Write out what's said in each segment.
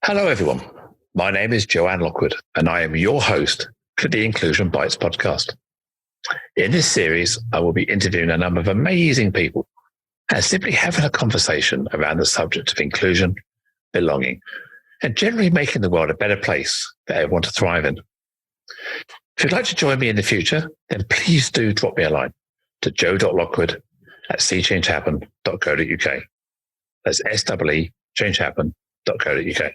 Hello, everyone. My name is Joanne Lockwood, and I am your host for the Inclusion Bites podcast. In this series, I will be interviewing a number of amazing people and simply having a conversation around the subject of inclusion, belonging, and generally making the world a better place for everyone to thrive in. If you'd like to join me in the future, then please do drop me a line to joe.lockwood@seechangehappen.co.uk. That's SEE changehappen.co.uk.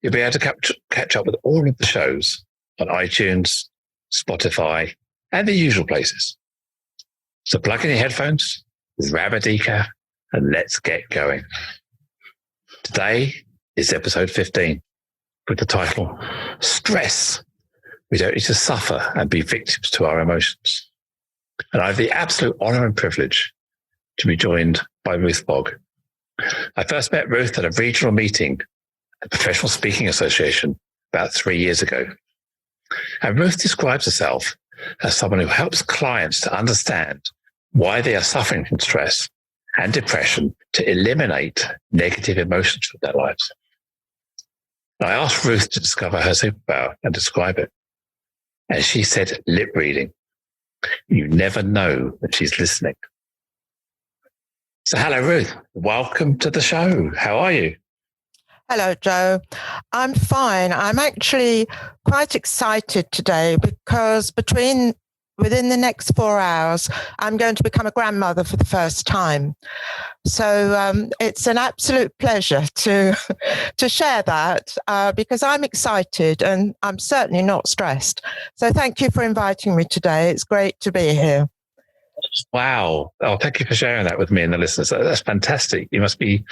You'll be able to catch up with all of the shows on iTunes, Spotify, and the usual places. So plug in your headphones, grab a decaf, and let's get going. Today is episode 15 with the title, Stress. We don't need to suffer and be victims to our emotions. And I have the absolute honor and privilege to be joined by Ruth Bogg. I first met Ruth at a regional meeting at the Professional Speaking Association about 3 years ago. And Ruth describes herself as someone who helps clients to understand why they are suffering from stress and depression to eliminate negative emotions from their lives. I asked Ruth to discover her superpower and describe it. And she said, lip reading. You never know that she's listening. So hello, Ruth. Welcome to the show. How are you? Hello, Joe. I'm fine. I'm actually quite excited today because within the next 4 hours, I'm going to become a grandmother for the first time. So it's an absolute pleasure to share that because I'm excited and I'm certainly not stressed. So thank you for inviting me today. It's great to be here. Wow. Oh, thank you for sharing that with me and the listeners. That's fantastic. You must be,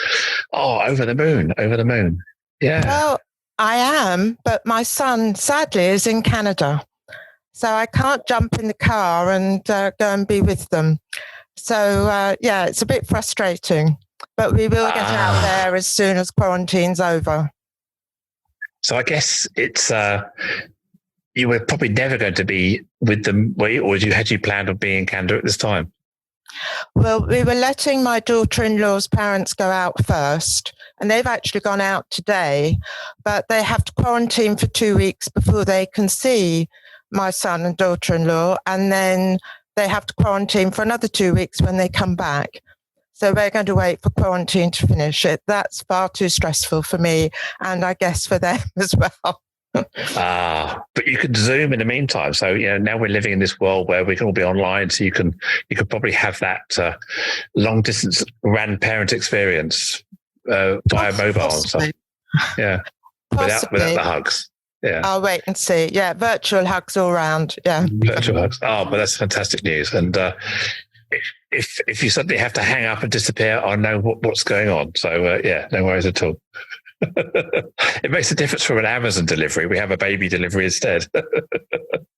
over the moon. Yeah. Well, I am, but my son, sadly, is in Canada. So I can't jump in the car and go and be with them. So, it's a bit frustrating, but we will get out there as soon as quarantine's over. So I guess it's... you were probably never going to be with them, were you? Or had you planned on being in Canada at this time? Well, we were letting my daughter-in-law's parents go out first, and they've actually gone out today, but they have to quarantine for 2 weeks before they can see my son and daughter-in-law, and then they have to quarantine for another 2 weeks when they come back. So we're going to wait for quarantine to finish it. That's far too stressful for me, and I guess for them as well. But you could Zoom in the meantime. So, now we're living in this world where we can all be online. So you could probably have that long distance grandparent experience via mobile. So, yeah. Without the hugs. Yeah. I'll wait and see. Yeah. Virtual hugs all around. Yeah. Virtual hugs. But that's fantastic news. And if you suddenly have to hang up and disappear, I know what's going on. So, no worries at all. It makes a difference from an Amazon delivery. We have a baby delivery instead. Oh,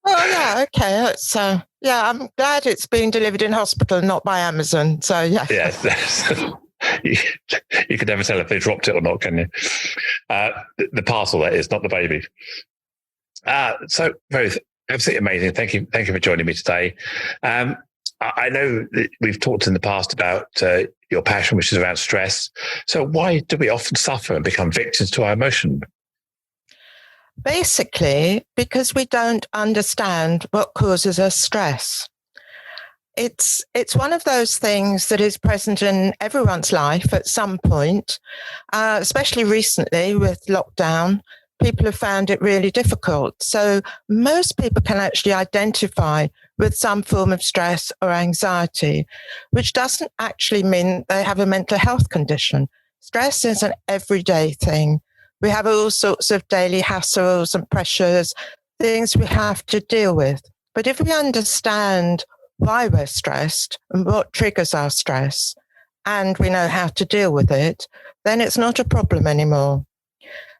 yeah. Okay. That's, I'm glad it's being delivered in hospital, not by Amazon. So, yeah. Yeah. You can never tell if they dropped it or not, can you? The parcel, that is, not the baby. So, Ruth, absolutely amazing. Thank you for joining me today. I know that we've talked in the past about your passion, which is around stress. So why do we often suffer and become victims to our emotion? Basically, because we don't understand what causes us stress. It's one of those things that is present in everyone's life at some point, especially recently with lockdown. People have found it really difficult. So most people can actually identify with some form of stress or anxiety, which doesn't actually mean they have a mental health condition. Stress is an everyday thing. We have all sorts of daily hassles and pressures, things we have to deal with. But if we understand why we're stressed and what triggers our stress, and we know how to deal with it, then it's not a problem anymore.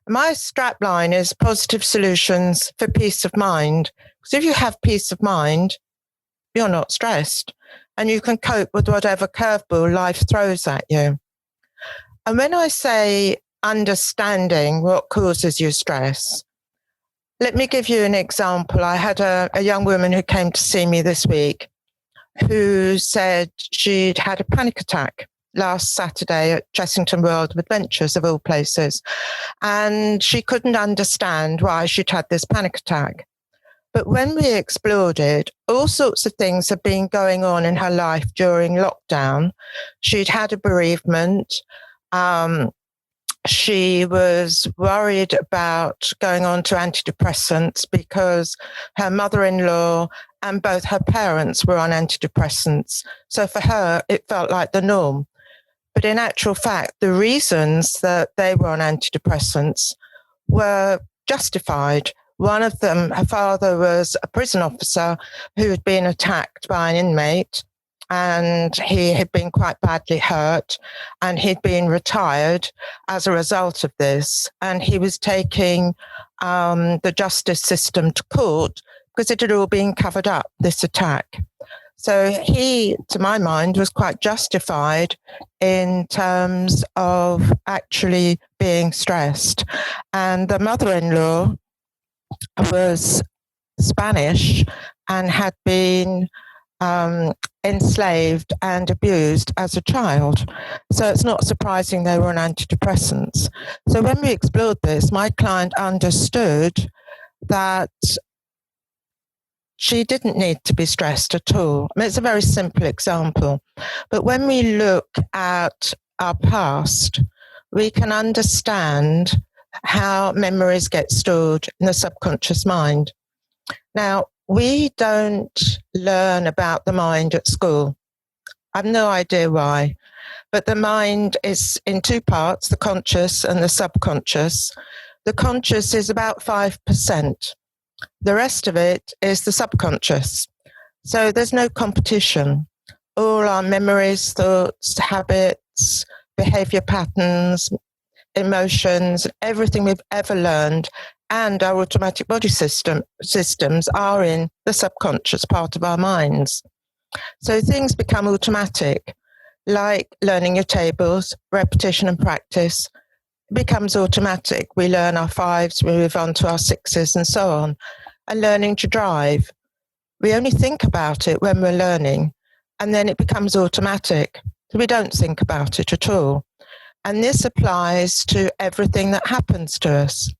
My strapline is positive solutions for peace of mind. Because if you have peace of mind, you're not stressed and you can cope with whatever curveball life throws at you. And when I say understanding what causes you stress, let me give you an example. I had a young woman who came to see me this week who said she'd had a panic attack last Saturday at Chessington World of Adventures, of all places. And she couldn't understand why she'd had this panic attack. But when we explored it, all sorts of things had been going on in her life during lockdown. She'd had a bereavement. She was worried about going on to antidepressants because her mother-in-law and both her parents were on antidepressants. So for her, it felt like the norm. But in actual fact, the reasons that they were on antidepressants were justified. One of them, her father was a prison officer who had been attacked by an inmate, and he had been quite badly hurt, and he'd been retired as a result of this. And he was taking the justice system to court because it had all been covered up, this attack. So he, to my mind, was quite justified in terms of actually being stressed. And the mother-in-law was Spanish and had been enslaved and abused as a child. So it's not surprising they were on antidepressants. So when we explored this, my client understood that she didn't need to be stressed at all. I mean, it's a very simple example. But when we look at our past, we can understand how memories get stored in the subconscious mind. Now, we don't learn about the mind at school. I have no idea why. But the mind is in two parts, the conscious and the subconscious. The conscious is about 5%. The rest of it is the subconscious. So there's no competition. All our memories, thoughts, habits, behavior patterns, emotions, everything we've ever learned, and our automatic body systems are in the subconscious part of our minds. So things become automatic, like learning your tables, repetition and practice becomes automatic. We learn our fives, we move on to our sixes and so on. And learning to drive, we only think about it when we're learning, and then it becomes automatic. So we don't think about it at all. And this applies to everything that happens to us.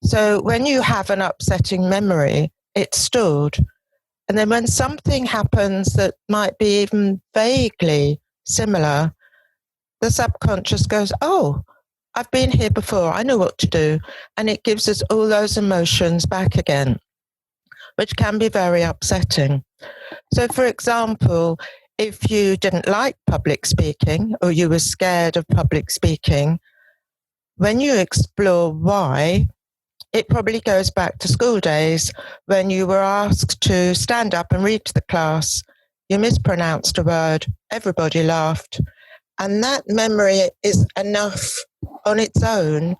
So when you have an upsetting memory, it's stored. And then when something happens that might be even vaguely similar, the subconscious goes, oh, I've been here before, I know what to do. And it gives us all those emotions back again, which can be very upsetting. So for example, if you didn't like public speaking or you were scared of public speaking, when you explore why, it probably goes back to school days when you were asked to stand up and read to the class. You mispronounced a word, everybody laughed. And that memory is enough on its own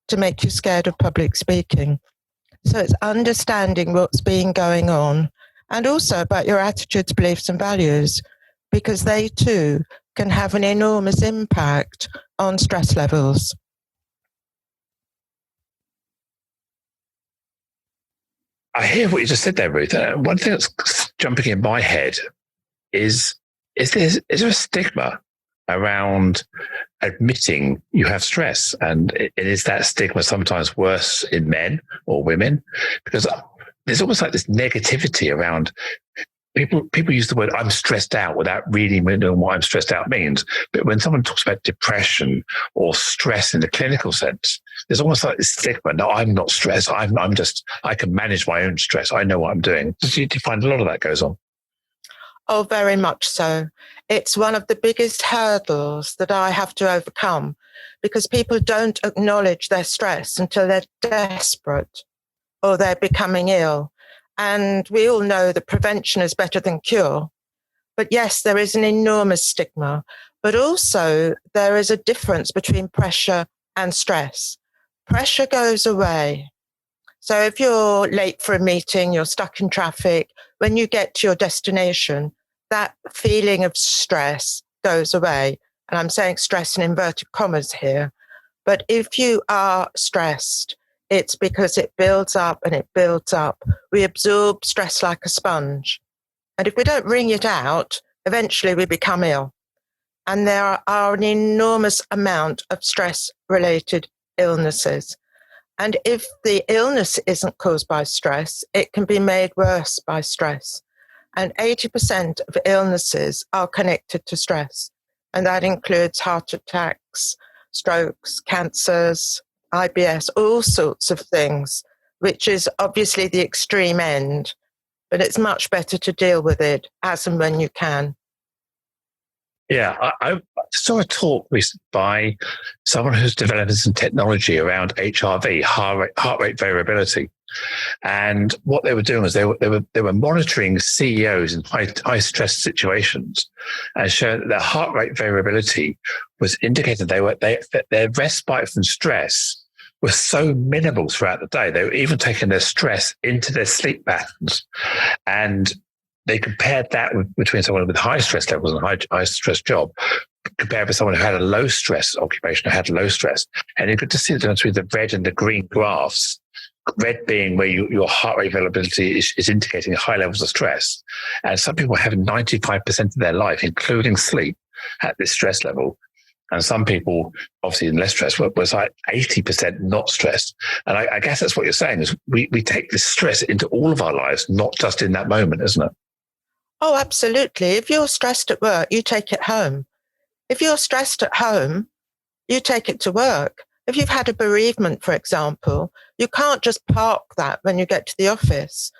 to make you scared of public speaking. So it's understanding what's been going on, and also about your attitudes, beliefs, and values, because they too can have an enormous impact on stress levels. I hear what you just said there, Ruth. One thing that's jumping in my head is there a stigma around admitting you have stress? And is that stigma sometimes worse in men or women? Because there's almost like this negativity around people use the word I'm stressed out without really knowing what I'm stressed out means. But when someone talks about depression or stress in the clinical sense, there's almost like this stigma. No, I'm not stressed. I can manage my own stress. I know what I'm doing. Do you find a lot of that goes on? Oh, very much so. It's one of the biggest hurdles that I have to overcome, because people don't acknowledge their stress until they're desperate or they're becoming ill. And we all know that prevention is better than cure. But yes, there is an enormous stigma, but also there is a difference between pressure and stress. Pressure goes away. So if you're late for a meeting, you're stuck in traffic, when you get to your destination, that feeling of stress goes away. And I'm saying stress in inverted commas here. But if you are stressed, it's because it builds up and it builds up. We absorb stress like a sponge. And if we don't wring it out, eventually we become ill. And there are an enormous amount of stress-related illnesses. And if the illness isn't caused by stress, it can be made worse by stress. And 80% of illnesses are connected to stress. And that includes heart attacks, strokes, cancers, IBS, all sorts of things, which is obviously the extreme end. But it's much better to deal with it as and when you can. Yeah, I saw a talk by someone who's developing some technology around HRV, heart rate variability. And what they were doing was they were monitoring CEOs in high stress situations, and showing that their heart rate variability was indicating that their respite from stress was so minimal throughout the day. They were even taking their stress into their sleep patterns, and they compared that between someone with high stress levels and high stress job, compared with someone who had a low stress occupation, who had low stress. And you could just see the difference between the red and the green graphs. Red being where your heart rate variability is indicating high levels of stress. And some people have 95% of their life, including sleep, at this stress level. And some people, obviously in less stress, was like 80% not stressed. And I guess that's what you're saying, is we take this stress into all of our lives, not just in that moment, isn't it? Oh, absolutely. If you're stressed at work, you take it home. If you're stressed at home, you take it to work. If you've had a bereavement, for example, you can't just park that when you get to the office.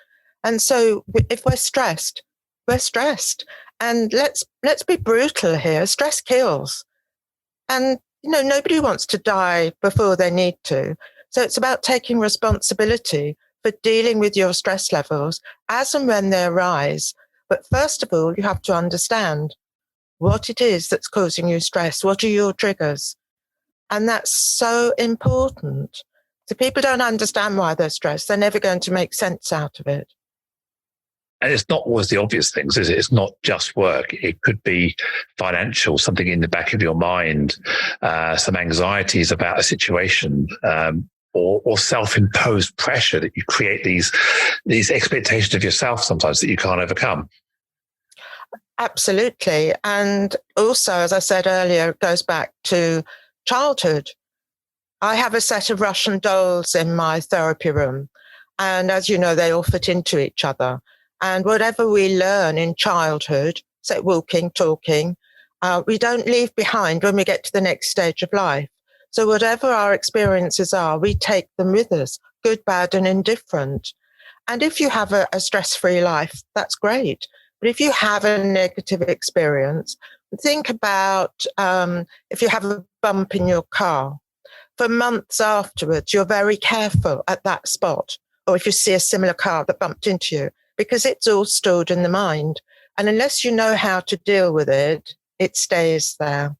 And so if we're stressed, we're stressed. And let's be brutal here. Stress kills. And, nobody wants to die before they need to. So it's about taking responsibility for dealing with your stress levels as and when they arise. But first of all, you have to understand what it is that's causing you stress. What are your triggers? And that's so important. So people don't understand why they're stressed. They're never going to make sense out of it. And it's not always the obvious things, is it? It's not just work. It could be financial, something in the back of your mind, some anxieties about a situation, or self-imposed pressure that you create these expectations of yourself sometimes that you can't overcome. Absolutely. And also, as I said earlier, it goes back to childhood. I have a set of Russian dolls in my therapy room. And as you know, they all fit into each other. And whatever we learn in childhood, say walking, talking, we don't leave behind when we get to the next stage of life. So whatever our experiences are, we take them with us, good, bad, and indifferent. And if you have a stress-free life, that's great. But if you have a negative experience, think about if you have a bump in your car. For months afterwards, you're very careful at that spot, or if you see a similar car that bumped into you, because it's all stored in the mind. And unless you know how to deal with it, it stays there.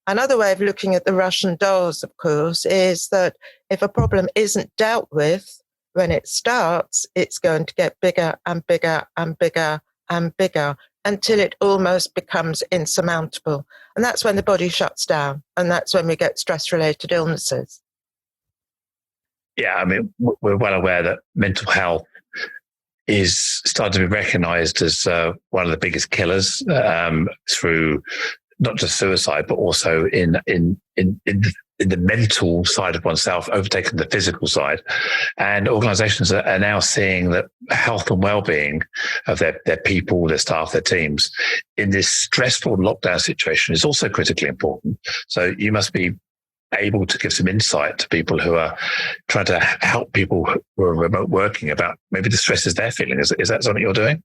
Another way of looking at the Russian dolls, of course, is that if a problem isn't dealt with, when it starts, it's going to get bigger and bigger and bigger and bigger until it almost becomes insurmountable. And that's when the body shuts down. And that's when we get stress-related illnesses. Yeah, I mean, we're well aware that mental health is starting to be recognized as one of the biggest killers through not just suicide, but also in the mental side of oneself, overtaking the physical side. And organizations are now seeing that health and well-being of their people, their staff, their teams in this stressful lockdown situation is also critically important. So you must be able to give some insight to people who are trying to help people who are remote working about maybe the stresses they're feeling. Is that something you're doing?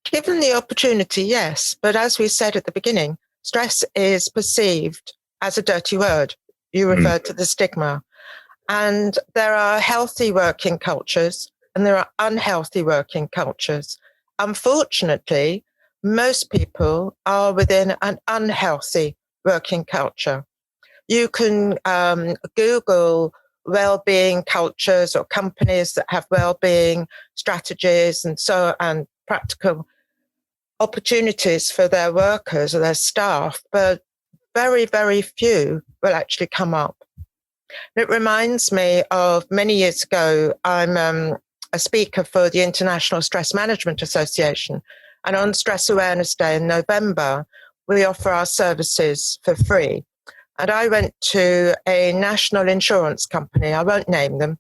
Given the opportunity, yes. But as we said at the beginning, stress is perceived as a dirty word. You referred to the stigma. And there are healthy working cultures and there are unhealthy working cultures. Unfortunately, most people are within an unhealthy working culture. You can Google well-being cultures or companies that have well-being strategies and practical opportunities for their workers or their staff, but very, very few will actually come up. It reminds me of many years ago, I'm a speaker for the International Stress Management Association, And on Stress Awareness Day in November, we offer our services for free. And I went to a national insurance company, I won't name them,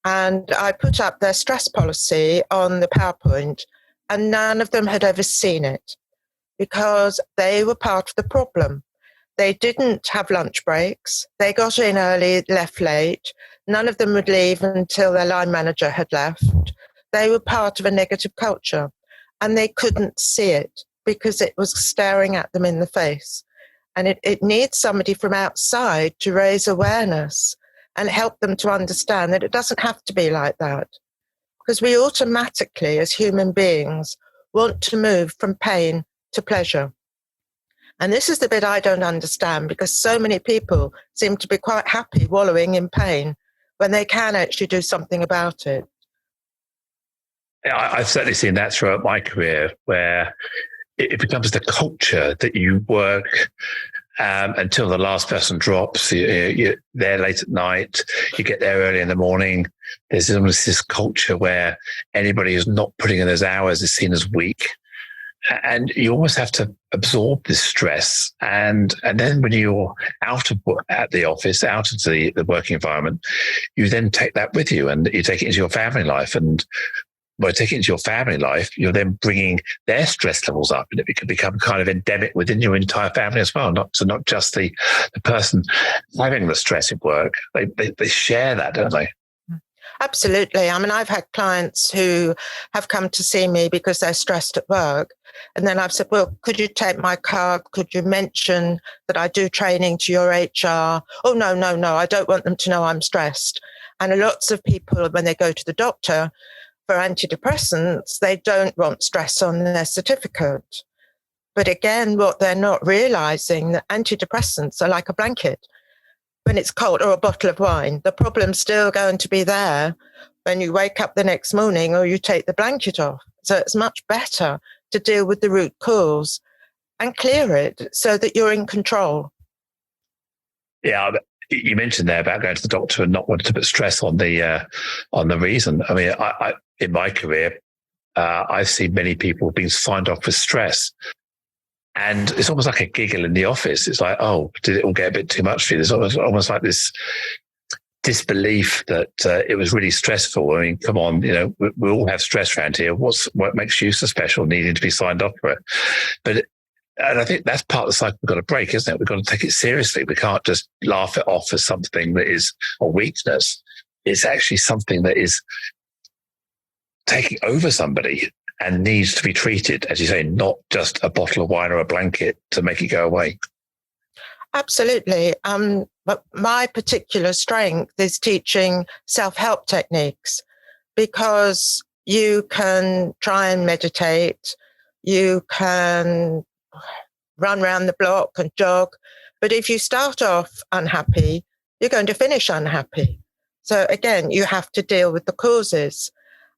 and I put up their stress policy on the PowerPoint, and none of them had ever seen it because they were part of the problem. They didn't have lunch breaks. They got in early, left late. None of them would leave until their line manager had left. They were part of a negative culture, and they couldn't see it because it was staring at them in the face. And it needs somebody from outside to raise awareness and help them to understand that it doesn't have to be like that. Because we automatically, as human beings, want to move from pain to pleasure. And this is the bit I don't understand, because so many people seem to be quite happy wallowing in pain when they can actually do something about it. Yeah, I've certainly seen that throughout my career, where it becomes the culture that you work until the last person drops. You're there late at night, you get there early in the morning. There's almost this culture where anybody who's not putting in those hours is seen as weak. And you almost have to absorb this stress. And then when you're out of at the office, out of the working environment, you then take that with you and you take it into your family life. And by taking it into your family life, you're then bringing their stress levels up, and it can become kind of endemic within your entire family as well. Not just the person having the stress at work. They share that, don't they? Absolutely. I mean, I've had clients who have come to see me because they're stressed at work. And then I've said, well, could you take my card? Could you mention that I do training to your HR? Oh, no, I don't want them to know I'm stressed. And lots of people, when they go to the doctor for antidepressants, they don't want stress on their certificate. But again, what they're not realizing, that antidepressants are like a blanket. When it's cold, or a bottle of wine, the problem's still going to be there when you wake up the next morning or you take the blanket off. So it's much better to deal with the root cause and clear it so that you're in control. Yeah, you mentioned there about going to the doctor and not wanting to put stress on the reason. I mean, I in my career, I've seen many people being signed off for stress. And it's almost like a giggle in the office. It's like, oh, did it all get a bit too much for you? There's almost like this disbelief that it was really stressful. I mean, come on, we all have stress around here. What makes you so special needing to be signed off for it? And I think that's part of the cycle we've got to break, isn't it? We've got to take it seriously. We can't just laugh it off as something that is a weakness. It's actually something that is taking over somebody and needs to be treated, as you say, not just a bottle of wine or a blanket to make it go away. Absolutely. But my particular strength is teaching self-help techniques, because you can try and meditate, you can run around the block and jog, but if you start off unhappy, you're going to finish unhappy. So again, you have to deal with the causes.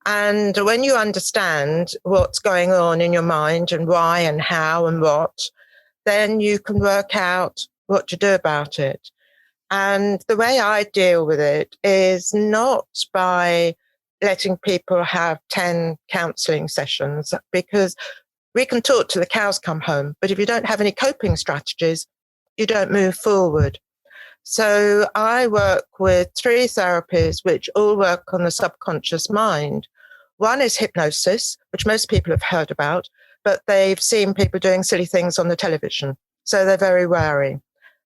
And when you understand what's going on in your mind and why and how and what, then you can work out what to do about it. And the way I deal with it is not by letting people have 10 counseling sessions, because we can talk till the cows come home, but if you don't have any coping strategies, you don't move forward. So I work with 3 therapies which all work on the subconscious mind. One is hypnosis, which most people have heard about, but they've seen people doing silly things on the television, so they're very wary.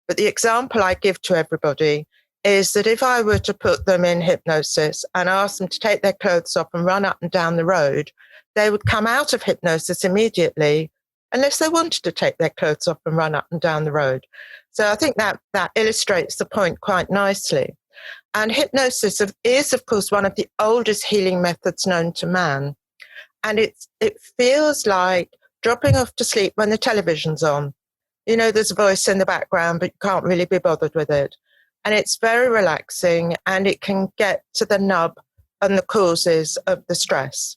But the example I give to everybody is that if I were to put them in hypnosis and ask them to take their clothes off and run up and down the road, they would come out of hypnosis immediately unless they wanted to take their clothes off and run up and down the road. So I think that illustrates the point quite nicely. And hypnosis is, of course, one of the oldest healing methods known to man. And it feels like dropping off to sleep when the television's on. There's a voice in the background, but you can't really be bothered with it. And it's very relaxing, and it can get to the nub and the causes of the stress.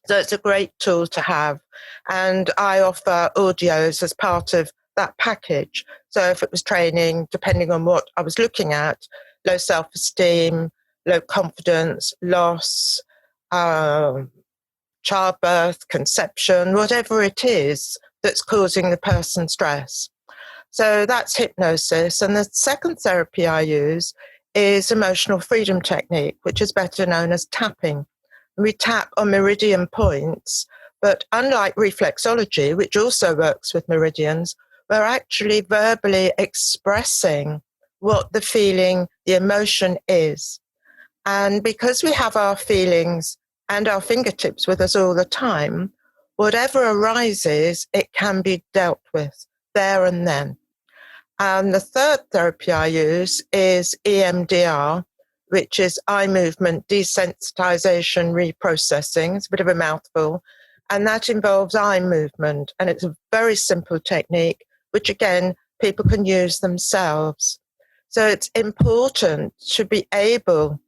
So it's a great tool to have. And I offer audios as part of that package. So if it was training, depending on what I was looking at, low self-esteem, low confidence, loss, childbirth, conception, whatever it is that's causing the person stress. So that's hypnosis. And the second therapy I use is emotional freedom technique, which is better known as tapping. We tap on meridian points, but unlike reflexology, which also works with meridians, we're actually verbally expressing what the feeling, the emotion is. And because we have our feelings and our fingertips with us all the time, whatever arises, it can be dealt with there and then. And the third therapy I use is EMDR, which is eye movement desensitization reprocessing. It's a bit of a mouthful. And that involves eye movement. And it's a very simple technique, which again, people can use themselves. So it's important to be able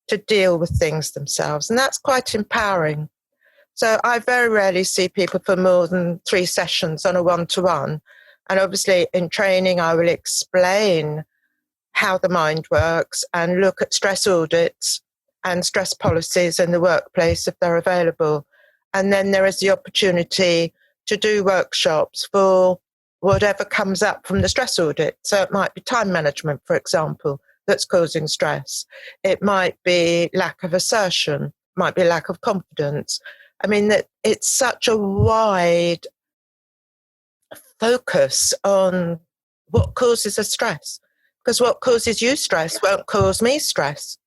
to deal with things themselves. And that's quite empowering. So I very rarely see people for more than 3 sessions on a one-to-one. And obviously in training, I will explain how the mind works and look at stress audits and stress policies in the workplace if they're available. And then there is the opportunity to do workshops for whatever comes up from the stress audit. So it might be time management, for example, that's causing stress. It might be lack of assertion, might be lack of confidence. I mean, that it's such a wide focus on what causes a stress, because what causes you stress won't cause me stress,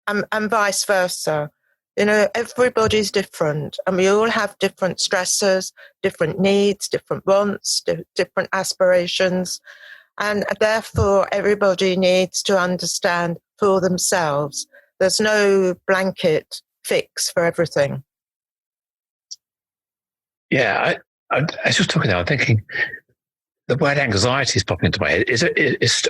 and vice versa. You know, everybody's different, and we all have different stressors, different needs, different wants, different aspirations. And therefore, everybody needs to understand for themselves. There's no blanket fix for everything. Yeah, as you're talking now, I'm thinking the word anxiety is popping into my head.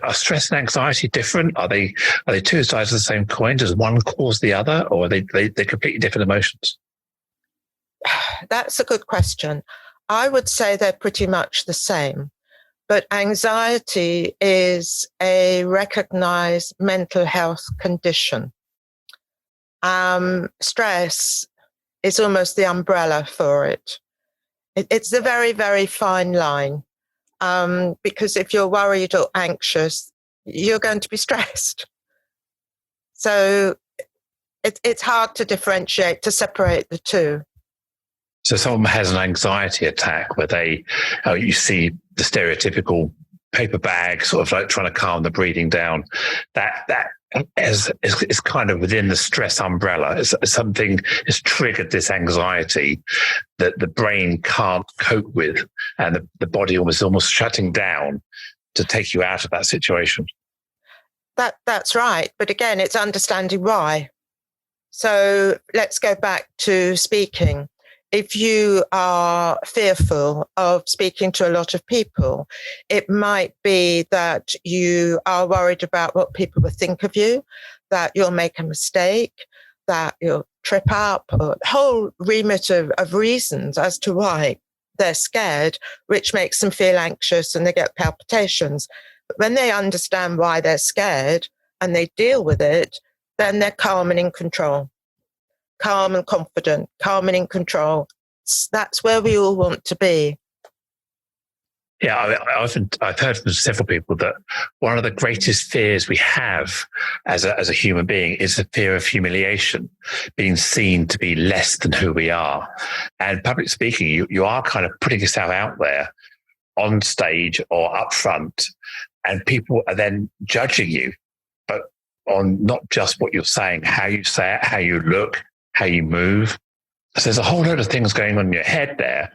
Are stress and anxiety different? Are they two sides of the same coin? Does one cause the other, or are they completely different emotions? That's a good question. I would say they're pretty much the same. But anxiety is a recognized mental health condition. Stress is almost the umbrella for it. It's a very, very fine line, because if you're worried or anxious, you're going to be stressed. So it's hard to differentiate, to separate the two. So someone has an anxiety attack where you see the stereotypical paper bag, sort of like trying to calm the breathing down. That is kind of within the stress umbrella. It's something has triggered this anxiety that the brain can't cope with, and the body almost shutting down to take you out of that situation. That's right. But again, it's understanding why. So let's go back to speaking. If you are fearful of speaking to a lot of people, it might be that you are worried about what people will think of you, that you'll make a mistake, that you'll trip up, or a whole remit of reasons as to why they're scared, which makes them feel anxious and they get palpitations. But when they understand why they're scared and they deal with it, then they're calm and in control. Calm and confident, calm and in control. That's where we all want to be. Yeah, I've heard from several people that one of the greatest fears we have as a human being is the fear of humiliation, being seen to be less than who we are. And public speaking, you are kind of putting yourself out there on stage or up front, and people are then judging you, but on not just what you're saying, how you say it, how you look, how you move. So there's a whole load of things going on in your head there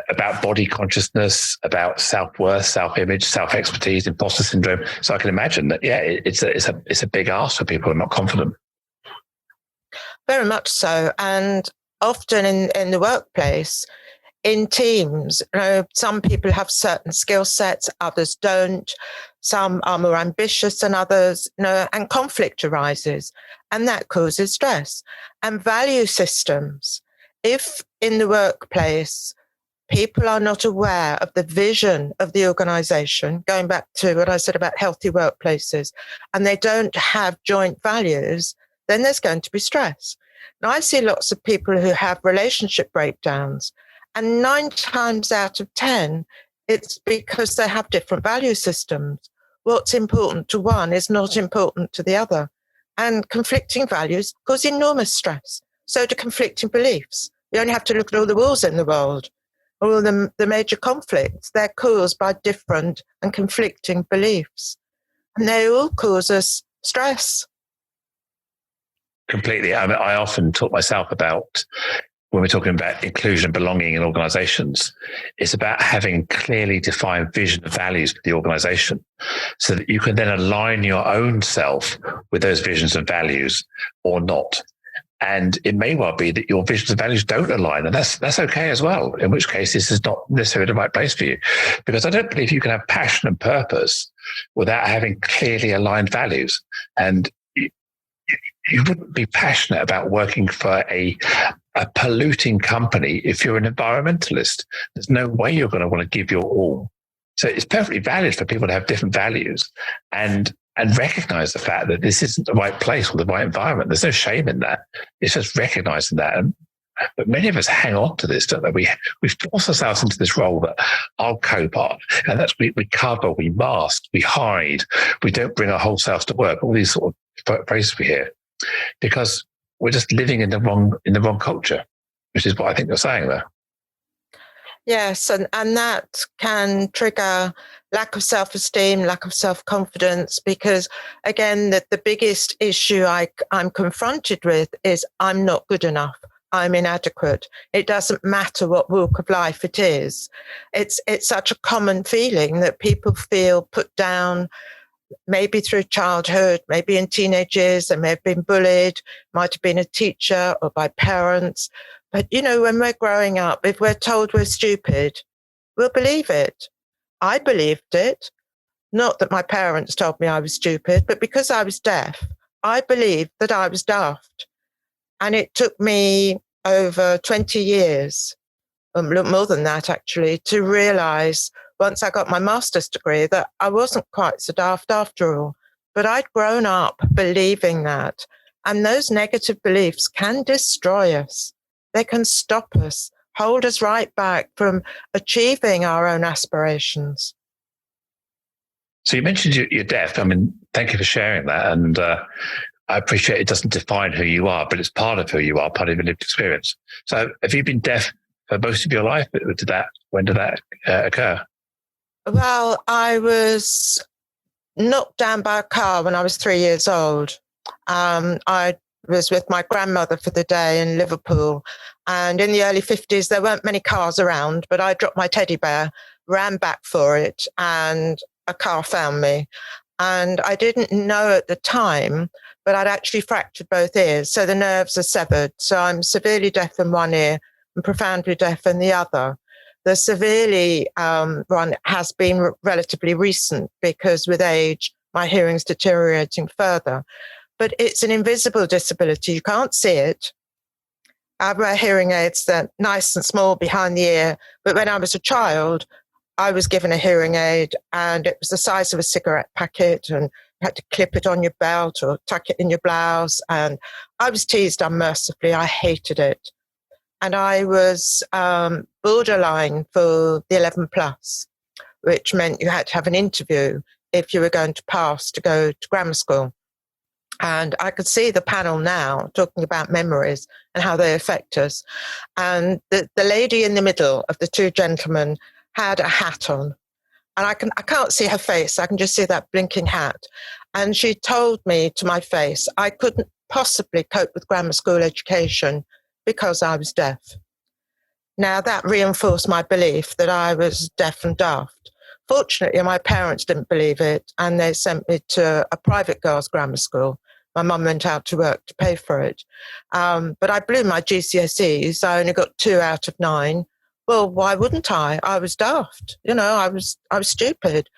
about body consciousness, about self-worth, self-image, self-expertise, imposter syndrome. So I can imagine that, yeah, it's a big ask for people who are not confident. Very much so. And often in the workplace, in teams, some people have certain skill sets, others don't. Some are more ambitious than others, and conflict arises, and that causes stress. And value systems. If in the workplace, people are not aware of the vision of the organization, going back to what I said about healthy workplaces, and they don't have joint values, then there's going to be stress. Now, I see lots of people who have relationship breakdowns, and 9 times out of 10, it's because they have different value systems. What's important to one is not important to the other. And conflicting values cause enormous stress. So do conflicting beliefs. You only have to look at all the wars in the world, all the major conflicts. They're caused by different and conflicting beliefs. And they all cause us stress. Completely. I mean, I often talk myself about, when we're talking about inclusion and belonging in organizations, it's about having clearly defined vision and values for the organization so that you can then align your own self with those visions and values or not. And it may well be that your visions and values don't align, and that's okay as well, in which case this is not necessarily the right place for you. Because I don't believe you can have passion and purpose without having clearly aligned values. And you wouldn't be passionate about working for a polluting company if you're an environmentalist. There's no way you're going to want to give your all. So it's perfectly valid for people to have different values and recognize the fact that this isn't the right place or the right environment. There's no shame in that. It's just recognizing that. But many of us hang on to this, don't they? We force ourselves into this role that I'll cope on. And that's we cover, we mask, we hide, we don't bring our whole selves to work, all these sort of phrases we hear, because we're just living in the wrong culture, which is what I think you're saying there. Yes, and that can trigger lack of self-esteem, lack of self-confidence, because, again, the biggest issue I'm confronted with is I'm not good enough. I'm inadequate. It doesn't matter what walk of life it is. It's such a common feeling that people feel put down, maybe through childhood, maybe in teenage years, they may have been bullied, might have been a teacher or by parents. But, when we're growing up, if we're told we're stupid, we'll believe it. I believed it. Not that my parents told me I was stupid, but because I was deaf, I believed that I was daft. And it took me over 20 years, more than that actually, to realize once I got my master's degree that I wasn't quite so daft after all. But I'd grown up believing that. And those negative beliefs can destroy us. They can stop us, hold us right back from achieving our own aspirations. So you mentioned you're deaf. I mean, thank you for sharing that. And I appreciate it doesn't define who you are, but it's part of who you are, part of your lived experience. So have you been deaf for most of your life? When did that occur? Well, I was knocked down by a car when I was 3 years old. I was with my grandmother for the day in Liverpool. And in the early 50s, there weren't many cars around, but I dropped my teddy bear, ran back for it, and a car found me. And I didn't know at the time, but I'd actually fractured both ears. So the nerves are severed. So I'm severely deaf in one ear and profoundly deaf in the other. The severely one has been relatively recent because with age, my hearing's deteriorating further. But it's an invisible disability. You can't see it. I wear hearing aids that are nice and small behind the ear. But when I was a child, I was given a hearing aid and it was the size of a cigarette packet and you had to clip it on your belt or tuck it in your blouse. And I was teased unmercifully. I hated it. And I was borderline for the 11 plus, which meant you had to have an interview if you were going to pass to go to grammar school. And I could see the panel now talking about memories and how they affect us. And the lady in the middle of the two gentlemen had a hat on. And I can't see her face. I can just see that blinking hat. And she told me to my face, I couldn't possibly cope with grammar school education because I was deaf. Now that reinforced my belief that I was deaf and daft. Fortunately, my parents didn't believe it and they sent me to a private girls' grammar school. My mum went out to work to pay for it. But I blew my GCSEs. I only got 2 out of 9. Well, why wouldn't I? I was daft. I was stupid,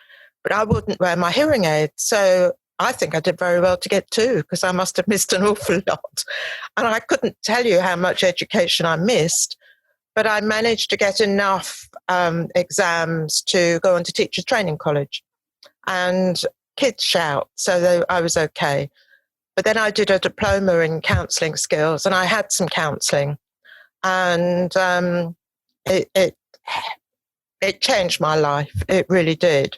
but I wouldn't wear my hearing aid. So I think I did very well to get 2 because I must have missed an awful lot. And I couldn't tell you how much education I missed, but I managed to get enough exams to go on to teacher training college. And kids shout, so I was okay. But then I did a diploma in counselling skills, and I had some counselling, and it changed my life. It really did.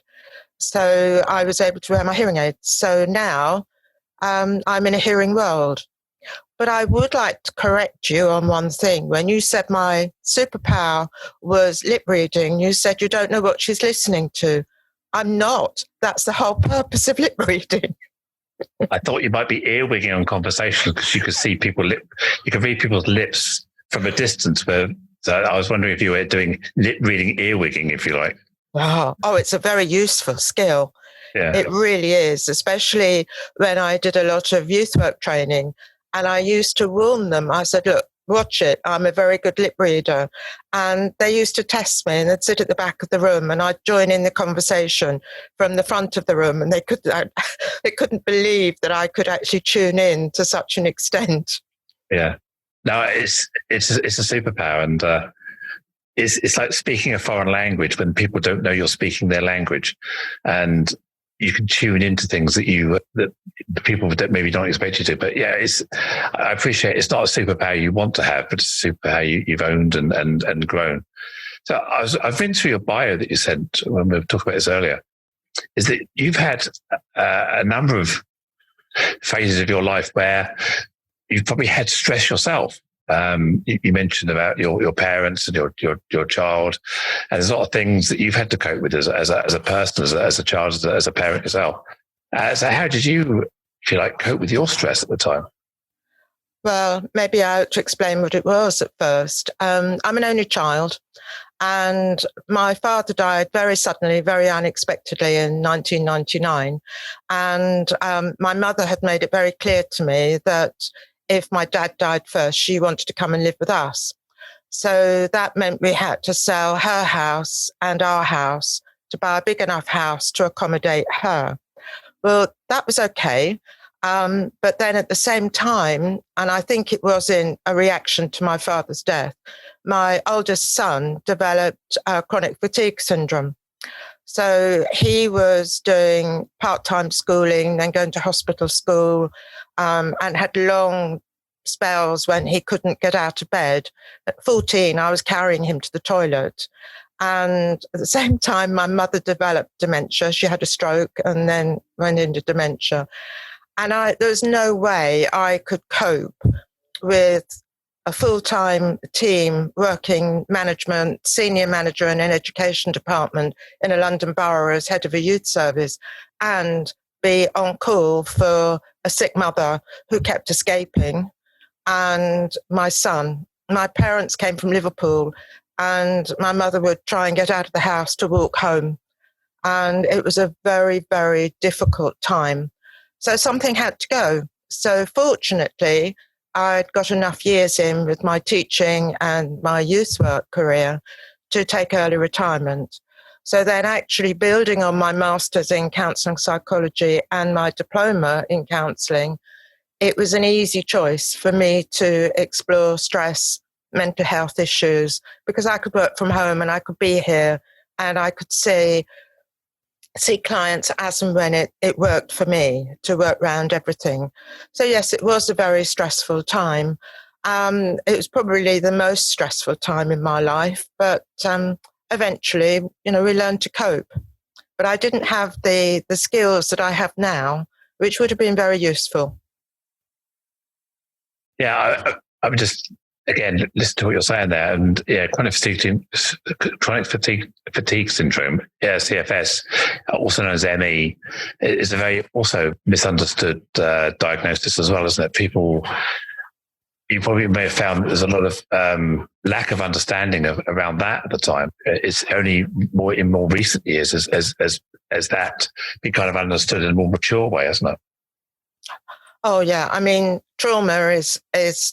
So I was able to wear my hearing aids. So now I'm in a hearing world. But I would like to correct you on one thing. When you said my superpower was lip reading, you said you don't know what she's listening to. I'm not. That's the whole purpose of lip reading. I thought you might be earwigging on conversation because you could see you could read people's lips from a distance. So I was wondering if you were doing lip reading earwigging, if you like. Oh, it's a very useful skill. Yeah. It really is, especially when I did a lot of youth work training. And I used to warn them. I said, look, watch it. I'm a very good lip reader. And they used to test me, and they'd sit at the back of the room, and I'd join in the conversation from the front of the room. And they couldn't believe that I could actually tune in to such an extent. Yeah. No, it's a superpower. And it's like speaking a foreign language when people don't know you're speaking their language. And you can tune into things that the people that maybe don't expect you to. But yeah, I appreciate it's not a superpower you want to have, but it's a superpower you've owned and grown. So I've been through your bio that you sent when we were talking about this earlier, is that you've had a number of phases of your life where you've probably had stress yourself. You mentioned about your parents and your child, and there's a lot of things that you've had to cope with as a person, as a child, as a parent yourself. So how did you, if you like, cope with your stress at the time? Well, maybe I ought to explain what it was at first. I'm an only child, and my father died very suddenly, very unexpectedly in 1999. And my mother had made it very clear to me that if my dad died first, she wanted to come and live with us. So that meant we had to sell her house and our house to buy a big enough house to accommodate her. Well, that was okay. But then at the same time, and I think it was in a reaction to my father's death, my oldest son developed chronic fatigue syndrome. So he was doing part-time schooling, then going to hospital school, and had long spells when he couldn't get out of bed. At 14, I was carrying him to the toilet. And at the same time, my mother developed dementia. She had a stroke and then went into dementia. And there was no way I could cope with a full-time team working management, senior manager in an education department in a London borough as head of a youth service, and be on call for a sick mother who kept escaping, and my son. My parents came from Liverpool, and my mother would try and get out of the house to walk home. And it was a very, very difficult time. So something had to go. So fortunately, I'd got enough years in with my teaching and my youth work career to take early retirement. So then actually building on my master's in counselling psychology and my diploma in counselling, it was an easy choice for me to explore stress, mental health issues, because I could work from home and I could be here and I could see clients as and when it worked for me to work around everything. So yes, it was a very stressful time. It was probably the most stressful time in my life, but eventually, we learned to cope. But I didn't have the skills that I have now, which would have been very useful. Yeah, I'm just, again, listen to what you're saying there. And yeah, chronic fatigue syndrome, CFS, also known as ME, is a very also misunderstood diagnosis as well, isn't it? You probably may have found there's a lot of lack of understanding around that at the time. It's only in more recent years as that been kind of understood in a more mature way, hasn't it? Oh yeah, I mean, trauma is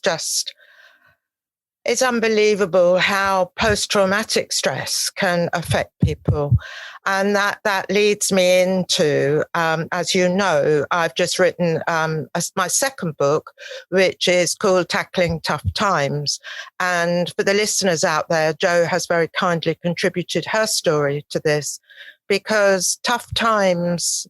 just, it's unbelievable how post-traumatic stress can affect people. And that leads me into, as you know, I've just written my second book, which is called Tackling Tough Times. And for the listeners out there, Jo has very kindly contributed her story to this, because tough times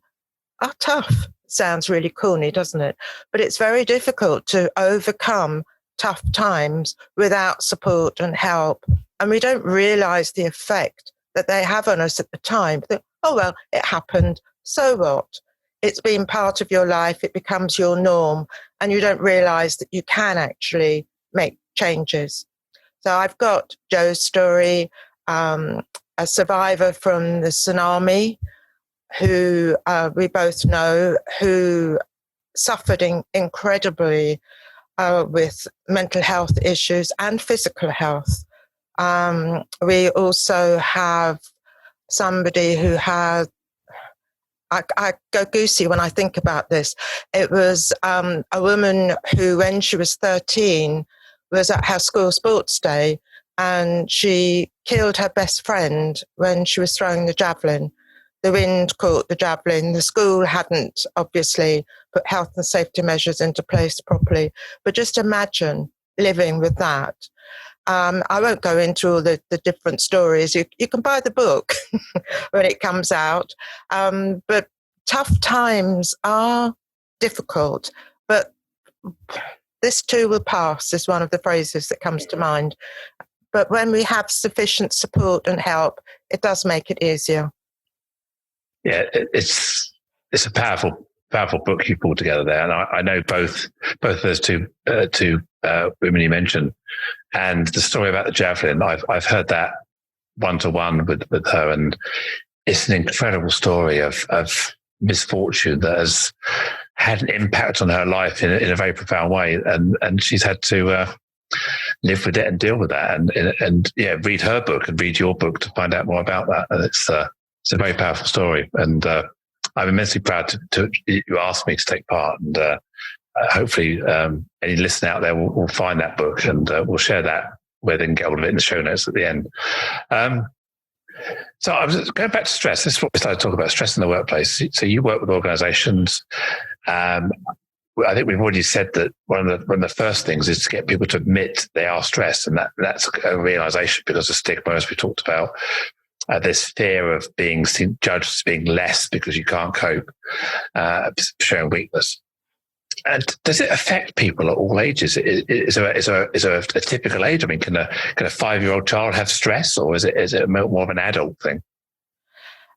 are tough. sounds really corny, doesn't it? But it's very difficult to overcome tough times without support and help. And we don't realize the effect that they have on us at the time. Think, oh, well, it happened. So what? It's been part of your life. It becomes your norm. And you don't realize that you can actually make changes. So I've got Joe's story, a survivor from the tsunami who we both know, who suffered incredibly with mental health issues and physical health. We also have somebody who had, I go goosey when I think about this. It was a woman who, when she was 13, was at her school sports day, and she killed her best friend when she was throwing the javelin. The wind caught the javelin. The school hadn't obviously put health and safety measures into place properly. But just imagine living with that. I won't go into all the different stories. You can buy the book when it comes out. But tough times are difficult. But this too will pass is one of the phrases that comes to mind. But when we have sufficient support and help, it does make it easier. Yeah, it's a powerful book you pulled together there, and I know both those two women you mentioned, and the story about the javelin. I've heard that 1-to-1 with her, and it's an incredible story of misfortune that has had an impact on her life in a very profound way, and she's had to live with it and deal with that, and read her book and read your book to find out more about that. And it's a very powerful story, and I'm immensely proud to you asked me to take part, and hopefully any listener out there will find that book, and we'll share that where they can get all of it in the show notes at the end. So I was going back to stress. This is what we started talking about, stress in the workplace. So you work with organizations. I think we've already said that one of the first things is to get people to admit they are stressed, and that's a realization because of stigma, as we talked about. This fear of being judged as being less because you can't cope, showing weakness. And does it affect people at all ages? Is there a typical age? I mean, can a 5-year-old child have stress, or is it more of an adult thing?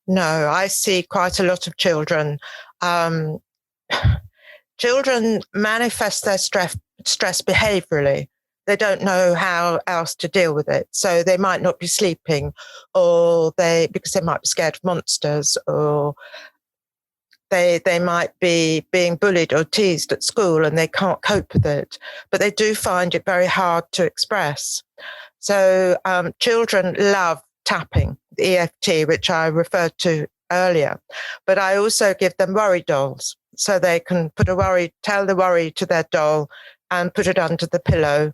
No, I see quite a lot of children. Children manifest their stress behaviorally. They don't know how else to deal with it. So they might not be sleeping, or because they might be scared of monsters, or they might be being bullied or teased at school and they can't cope with it. But they do find it very hard to express. So children love tapping, the EFT, which I referred to earlier. But I also give them worry dolls, so they can tell the worry to their doll and put it under the pillow.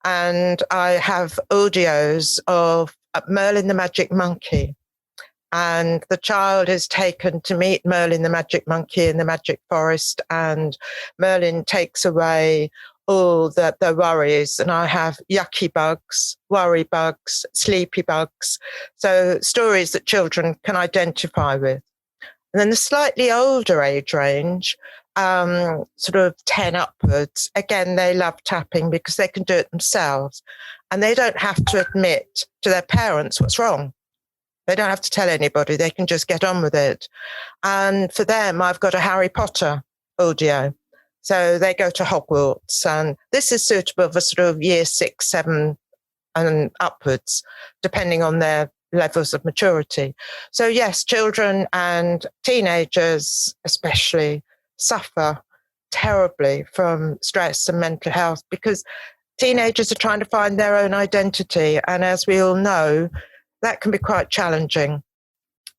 And I have audios of Merlin the Magic Monkey. And the child is taken to meet Merlin the Magic Monkey in the magic forest, and Merlin takes away all the worries. And I have yucky bugs, worry bugs, sleepy bugs. So stories that children can identify with. And then the slightly older age range, sort of 10 upwards, again, they love tapping because they can do it themselves. And they don't have to admit to their parents what's wrong. They don't have to tell anybody. They can just get on with it. And for them, I've got a Harry Potter audio. So they go to Hogwarts. And this is suitable for sort of year 6, 7 and upwards, depending on their levels of maturity. So yes, children and teenagers especially suffer terribly from stress and mental health, because teenagers are trying to find their own identity. And as we all know, that can be quite challenging.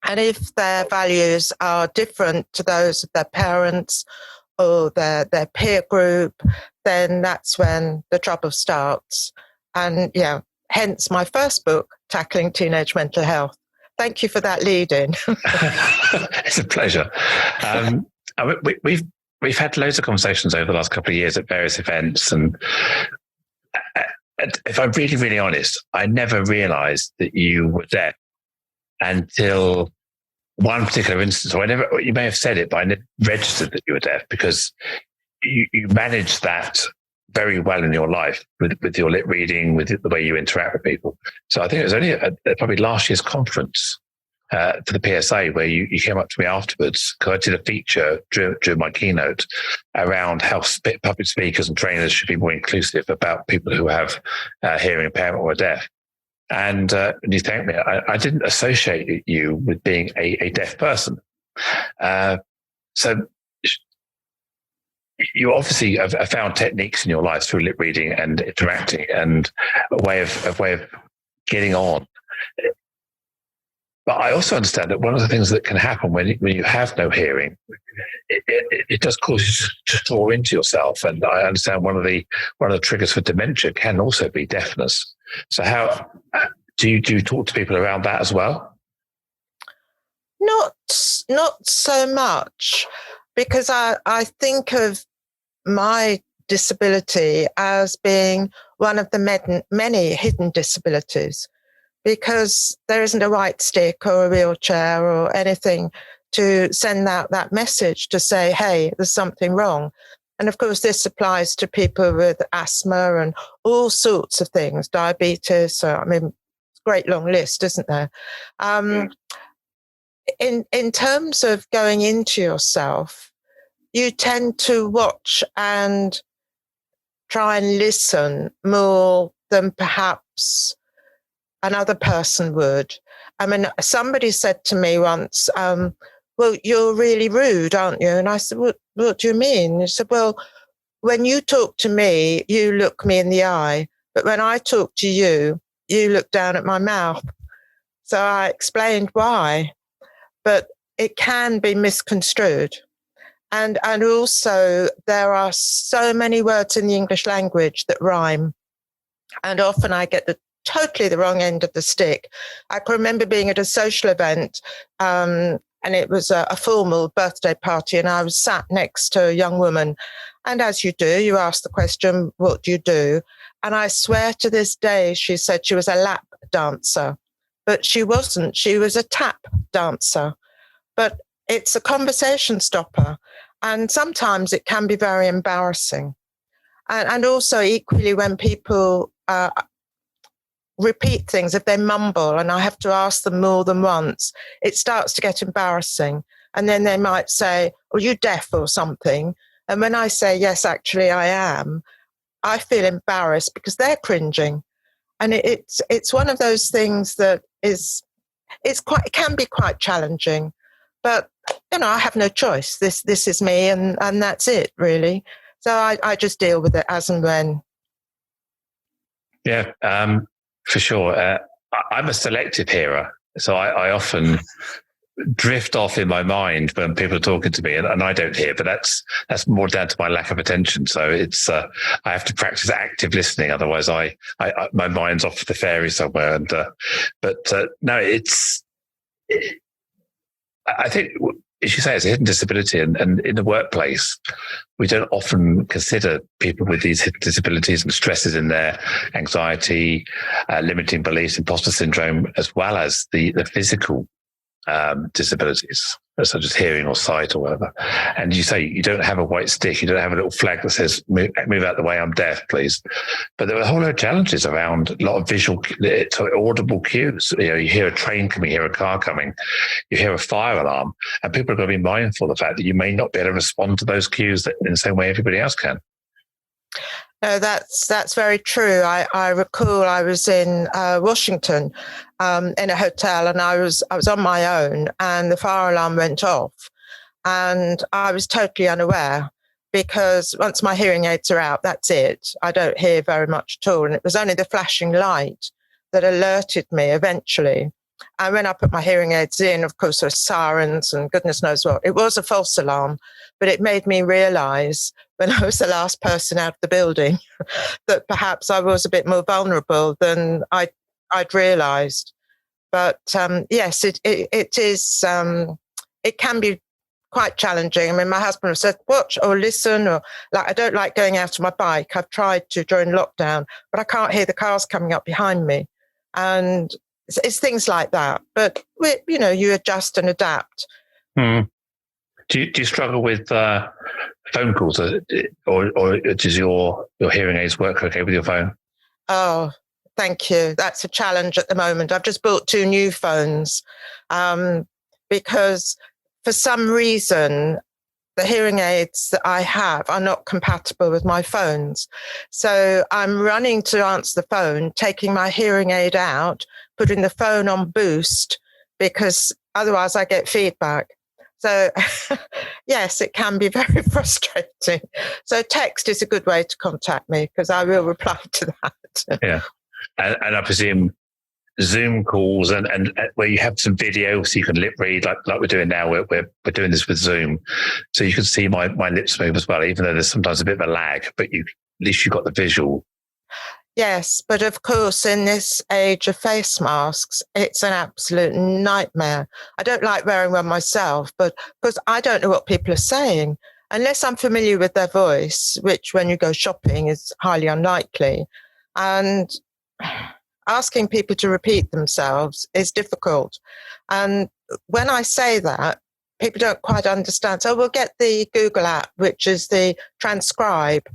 And if their values are different to those of their parents or their peer group, then that's when the trouble starts. And hence my first book, Tackling Teenage Mental Health. Thank you for that lead-in. It's a pleasure. We've had loads of conversations over the last couple of years at various events, and if I'm really, really honest, I never realized that you were there until one particular instance, or you may have said it, but I never registered that you were deaf because you managed that very well in your life with your lip reading, with the way you interact with people. So I think it was only probably last year's conference for the PSA where you came up to me afterwards, because I did a feature during my keynote around how public speakers and trainers should be more inclusive about people who have hearing impairment or are deaf. And you thanked me. I didn't associate you with being a deaf person. So you obviously have found techniques in your life through lip reading and interacting and a way of getting on. But I also understand that one of the things that can happen when you have no hearing, it does cause you to thaw into yourself. And I understand one of the triggers for dementia can also be deafness. So how do you talk to people around that as well? Not so much, because I think of my disability as being one of the many hidden disabilities, because there isn't a right stick or a wheelchair or anything to send out that message to say, hey, there's something wrong. And of course, this applies to people with asthma and all sorts of things, diabetes. So, I mean, it's a great long list, isn't there? In terms of going into yourself, you tend to watch and try and listen more than perhaps another person would. I mean, somebody said to me once, well, you're really rude, aren't you? And I said, what do you mean? He said, well, when you talk to me, you look me in the eye. But when I talk to you, you look down at my mouth. So I explained why. But it can be misconstrued. And also, there are so many words in the English language that rhyme. And often I get totally the wrong end of the stick. I can remember being at a social event, and it was a formal birthday party, and I was sat next to a young woman. And as you do, you ask the question, what do you do? And I swear to this day, she said she was a lap dancer. But she wasn't. She was a tap dancer. But it's a conversation stopper. And sometimes it can be very embarrassing. And also equally when people repeat things, if they mumble and I have to ask them more than once, it starts to get embarrassing. And then they might say, are you deaf or something? And when I say, yes, actually I am, I feel embarrassed because they're cringing. And it's one of those things that it can be quite challenging. But, I have no choice. This is me and that's it, really. So I just deal with it as and when. Yeah, for sure. I'm a selective hearer. So I often drift off in my mind when people are talking to me and I don't hear, but that's more down to my lack of attention. So it's, I have to practice active listening. Otherwise my mind's off the ferry somewhere. And, no, I think, as you say, it's a hidden disability. And in the workplace, we don't often consider people with these hidden disabilities and stresses in their anxiety, limiting beliefs, imposter syndrome, as well as the physical disabilities, such as hearing or sight or whatever. And you say you don't have a white stick, you don't have a little flag that says, move out the way, I'm deaf, please. But there are a whole lot of challenges around a lot of visual, audible cues. You hear a train coming, you hear a car coming, you hear a fire alarm, and people are going to be mindful of the fact that you may not be able to respond to those cues in the same way everybody else can. No, that's very true. I recall I was in Washington in a hotel, and I was on my own, and the fire alarm went off, and I was totally unaware because once my hearing aids are out, that's it. I don't hear very much at all, and it was only the flashing light that alerted me eventually. And when I put my hearing aids in, of course, there were sirens and goodness knows what. It was a false alarm, but it made me realise when I was the last person out of the building that perhaps I was a bit more vulnerable than I'd realised. But yes, it is. It can be quite challenging. I mean, my husband has said, watch or listen, or like, I don't like going out on my bike. I've tried to during lockdown, but I can't hear the cars coming up behind me. And It's things like that. But, you adjust and adapt. Do you struggle with phone calls, or does your hearing aids work okay with your phone? Oh, thank you. That's a challenge at the moment. I've just bought 2 new phones because for some reason, the hearing aids that I have are not compatible with my phones. So I'm running to answer the phone, taking my hearing aid out, putting the phone on boost, because otherwise I get feedback. So yes, it can be very frustrating. So text is a good way to contact me because I will reply to that. Yeah. And I presume Zoom calls and where you have some video so you can lip read like we're doing now. We're doing this with Zoom, so you can see my lips move as well, even though there's sometimes a bit of a lag, but at least you've got the visual. Yes, but of course, in this age of face masks, it's an absolute nightmare. I don't like wearing one myself, but because I don't know what people are saying, unless I'm familiar with their voice, which when you go shopping is highly unlikely. And asking people to repeat themselves is difficult. And when I say that, people don't quite understand. So we'll get the Google app, which is the transcribe,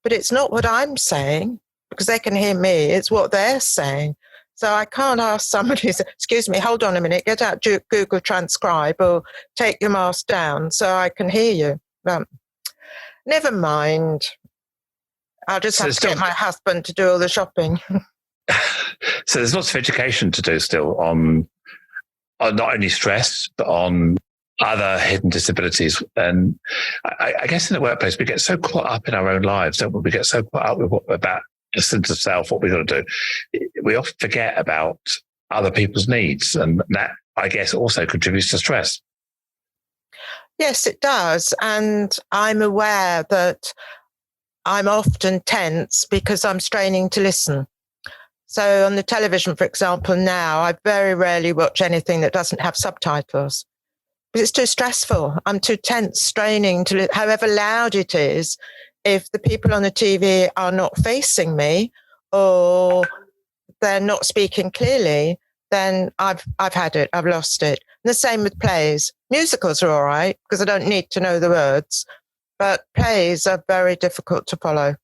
but it's not what I'm saying because they can hear me. It's what they're saying. So I can't ask somebody, excuse me, hold on a minute, get out Google Transcribe or take your mask down so I can hear you. Never mind. I'll just have to get my husband to do all the shopping. So there's lots of education to do still on not only stress, but on other hidden disabilities. And I guess in the workplace, we get so caught up in our own lives, don't we? We get so caught up with about a sense of self, what we've got to do. We often forget about other people's needs. And that, I guess, also contributes to stress. Yes, it does. And I'm aware that I'm often tense because I'm straining to listen. So on the television, for example, now I very rarely watch anything that doesn't have subtitles because it's too stressful. I'm too tense, straining to however loud it is. If the people on the TV are not facing me or they're not speaking clearly, then I've had it. I've lost it. And the same with plays. Musicals are all right because I don't need to know the words, but plays are very difficult to follow.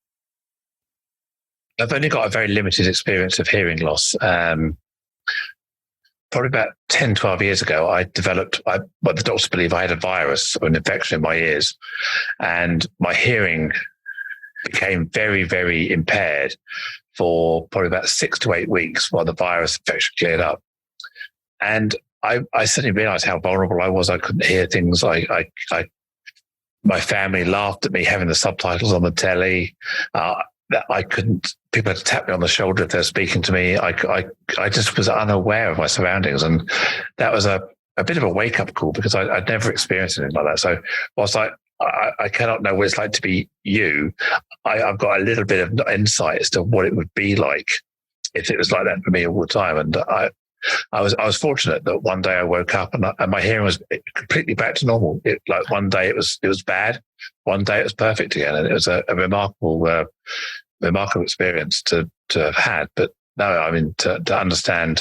I've only got a very limited experience of hearing loss. Probably about 10, 12 years ago, I developed what the doctors believe I had a virus or an infection in my ears. And my hearing became very, very impaired for probably about 6 to 8 weeks while the virus infection cleared up. And I suddenly realized how vulnerable I was. I couldn't hear things. My family laughed at me having the subtitles on the telly. I couldn't, people had to tap me on the shoulder if they're speaking to me. I just was unaware of my surroundings. And that was a bit of a wake-up call because I'd never experienced anything like that. So whilst I cannot know what it's like to be you, I've got a little bit of insight as to what it would be like if it was like that for me all the time. And I was fortunate that one day I woke up and my hearing was completely back to normal. Like one day it was bad, one day it was perfect again, and it was a remarkable experience to have had. But no, I mean to understand,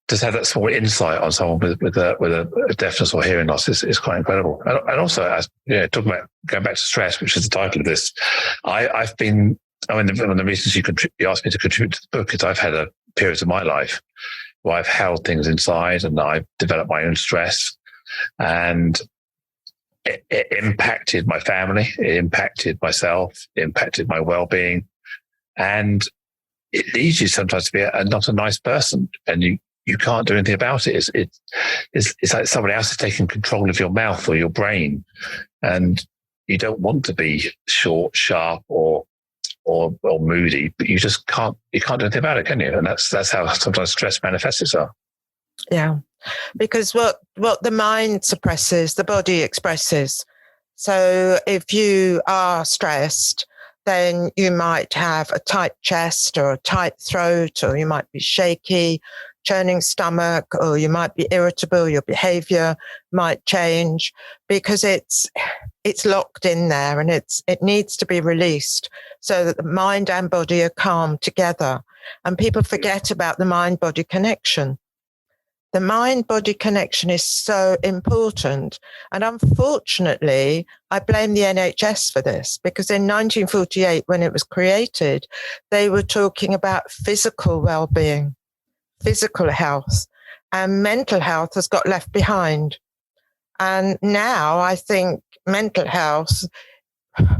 to have that small insight on someone with a deafness or hearing loss is quite incredible. And also, as talking about going back to stress, which is the title of this, I've been. I mean, one of the reasons you asked me to contribute to the book is I've had a period of my life where I've held things inside and I've developed my own stress, and it impacted my family, it impacted myself, it impacted my well-being, and it leads you sometimes to be not a nice person, and you can't do anything about it. It's like somebody else is taking control of your mouth or your brain, and you don't want to be short, sharp, or moody, but you can't do anything about it, can you? And that's how sometimes stress manifests itself. Yeah, because what the mind suppresses, the body expresses. So if you are stressed, then you might have a tight chest or a tight throat, or you might be shaky. churning stomach, or you might be irritable, your behavior might change because it's locked in there, and it needs to be released so that the mind and body are calm together. And people forget about the mind-body connection. The mind-body connection is so important. And unfortunately, I blame the NHS for this, because in 1948, when it was created, they were talking about physical well-being, physical health, and mental health has got left behind. And now I think mental health,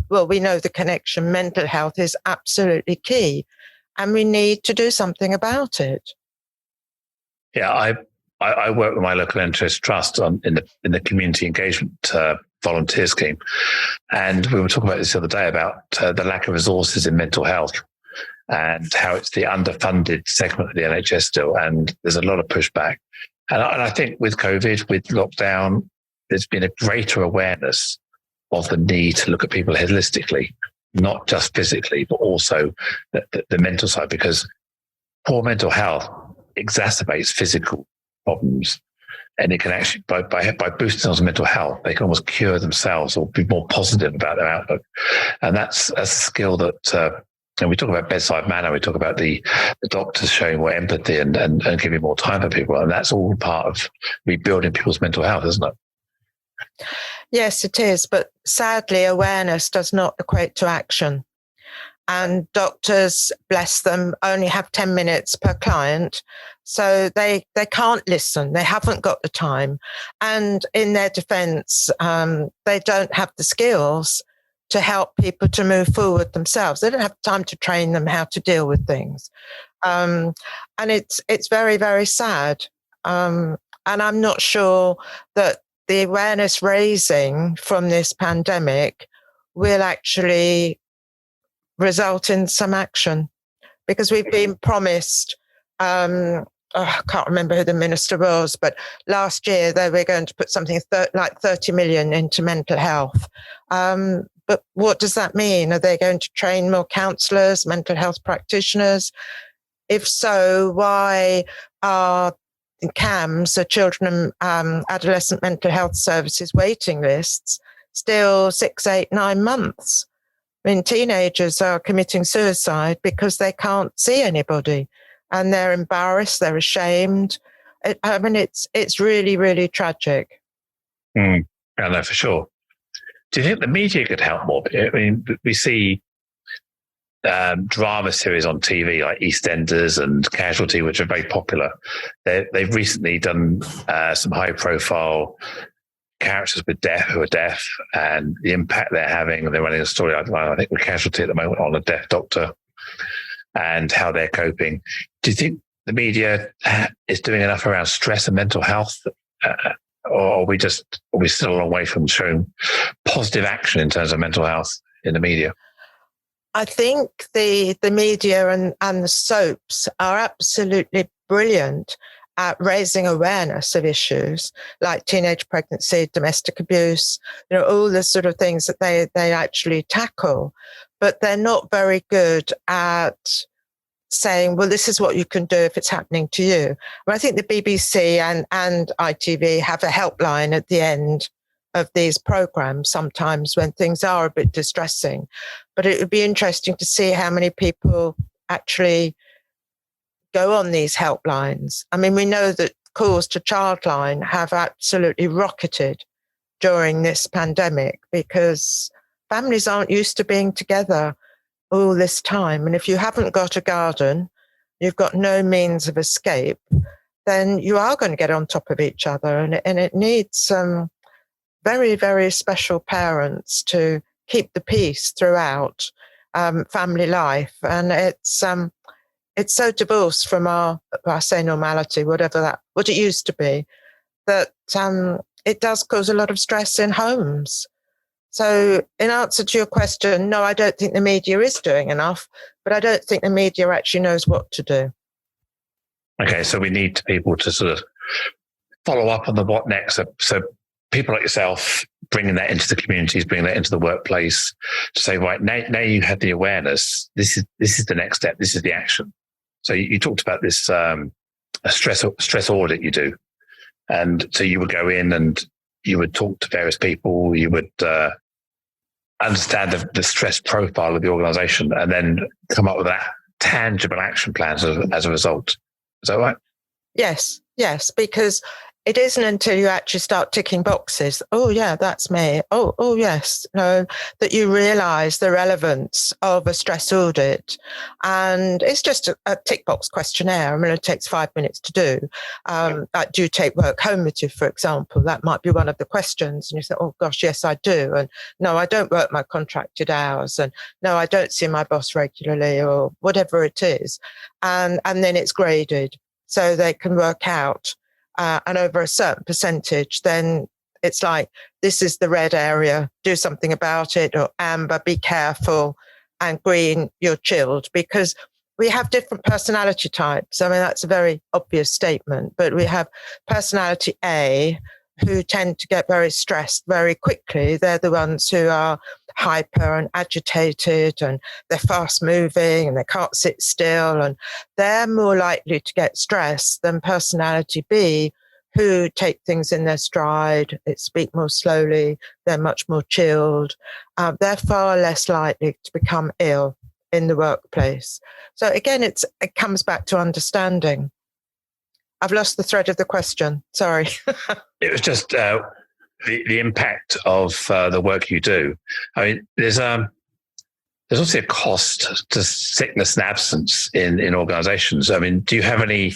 well, we know the connection. Mental health is absolutely key, and we need to do something about it. Yeah, I work with my local NHS trust in the community engagement volunteer scheme, and we were talking about this the other day about the lack of resources in mental health and how it's the underfunded segment of the NHS still, and there's a lot of pushback. And I think with COVID, with lockdown, there's been a greater awareness of the need to look at people holistically, not just physically, but also the mental side, because poor mental health exacerbates physical problems, and it can actually by boosting someone's mental health, they can almost cure themselves or be more positive about their outlook. And that's a skill that and we talk about bedside manner, we talk about the doctors showing more empathy and giving more time for people, and that's all part of rebuilding people's mental health, isn't it? Yes, it is, but sadly awareness does not equate to action. And doctors, bless them, only have 10 minutes per client. So they can't listen. They haven't got the time. And in their defense, they don't have the skills to help people to move forward themselves. They don't have time to train them how to deal with things. And it's very, very sad. And I'm not sure that the awareness raising from this pandemic will actually result in some action, because we've been promised, I can't remember who the minister was, but last year they were going to put something like 30 million into mental health. But what does that mean? Are they going to train more counsellors, mental health practitioners? If so, why are CAMS, the Children and Adolescent Mental Health Services waiting lists, still 6, 8, 9 months? I mean, teenagers are committing suicide because they can't see anybody, and they're embarrassed, they're ashamed. It's really, really tragic. I know for sure. Do you think the media could help more? I mean, we see drama series on TV like EastEnders and Casualty, which are very popular. They've recently done some high-profile characters who are deaf, and the impact they're having. They're running a story, I think, with Casualty at the moment on a deaf doctor and how they're coping. Do you think the media is doing enough around stress and mental health, or are we still a long way from showing positive action in terms of mental health in the media? I think the media and the soaps are absolutely brilliant at raising awareness of issues like teenage pregnancy, domestic abuse, all the sort of things that they actually tackle. But they're not very good at saying, well, this is what you can do if it's happening to you. I think the BBC and ITV have a helpline at the end of these programs sometimes when things are a bit distressing. But it would be interesting to see how many people actually go on these helplines. I mean, we know that calls to Childline have absolutely rocketed during this pandemic because families aren't used to being together all this time. And if you haven't got a garden, you've got no means of escape, then you are going to get on top of each other. And it needs some very, very special parents to keep the peace throughout family life. And it's so divorced from our say normality, what it used to be, that it does cause a lot of stress in homes. So in answer to your question, no, I don't think the media is doing enough, but I don't think the media actually knows what to do. Okay, so we need people to sort of follow up on the what next. So people like yourself bringing that into the communities, bringing that into the workplace to say, right, now you have the awareness. This is the next step. This is the action. So you talked about this a stress audit you do. And so you would go in and you would talk to various people, you would understand the stress profile of the organization, and then come up with that tangible action plans as a result. Is that right? Yes, because it isn't until you actually start ticking boxes. Oh, yeah, that's me. Oh, yes. No, that you realize the relevance of a stress audit. And it's just a tick box questionnaire. I mean, it takes 5 minutes to do. Like, do you take work home with you, for example? That might be one of the questions. And you say, oh, gosh, yes, I do. And no, I don't work my contracted hours. And no, I don't see my boss regularly, or whatever it is. And then it's graded. So they can work out, and over a certain percentage, then it's like, this is the red area, do something about it, or amber, be careful, and green, you're chilled. Because we have different personality types. I mean, that's a very obvious statement, but we have personality A, who tend to get very stressed very quickly. They're the ones who are hyper and agitated, and they're fast moving and they can't sit still, and they're more likely to get stressed than personality B, who take things in their stride, they speak more slowly, they're much more chilled. They're far less likely to become ill in the workplace. So again, it comes back to understanding. I've lost the thread of the question. Sorry. It was just the impact of the work you do. I mean, there's also a cost to sickness and absence in organizations. I mean, do you have any,